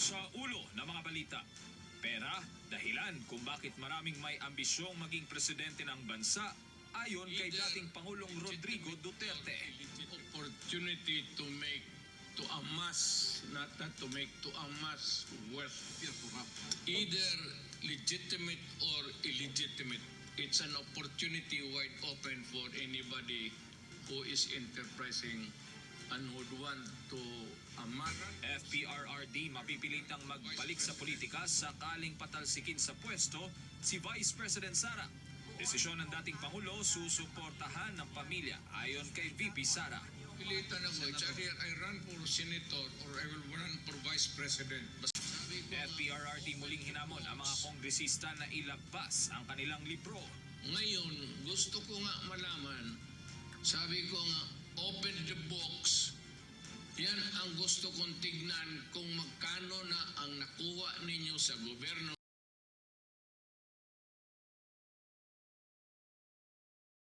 Sa ulo ng mga balita, pera, dahilan kung bakit maraming may ambisyong maging presidente ng bansa ayon kay dating Pangulong Rodrigo Duterte. Opportunity to amass, not to make, to amass wealth. Either legitimate or illegitimate. It's an opportunity wide open for anybody who is enterprising and would want to amass. FPRRD mapipilitang magbalik sa politika sakaling patalsikin sa pwesto si Vice President Sara. Desisyon ng dating Pangulo, susuportahan ng pamilya ayon kay VP Sara. Pilitan ako, it's either I run for senator or I will run for vice president. FPRRD muling hinamon ang mga kongresista na ilabas ang kanilang libro. Ngayon, gusto ko nga malaman, sabi ko nga, open the box. Yan ang gusto kong tignan kung magkano na ang nakuha ninyo sa gobyerno.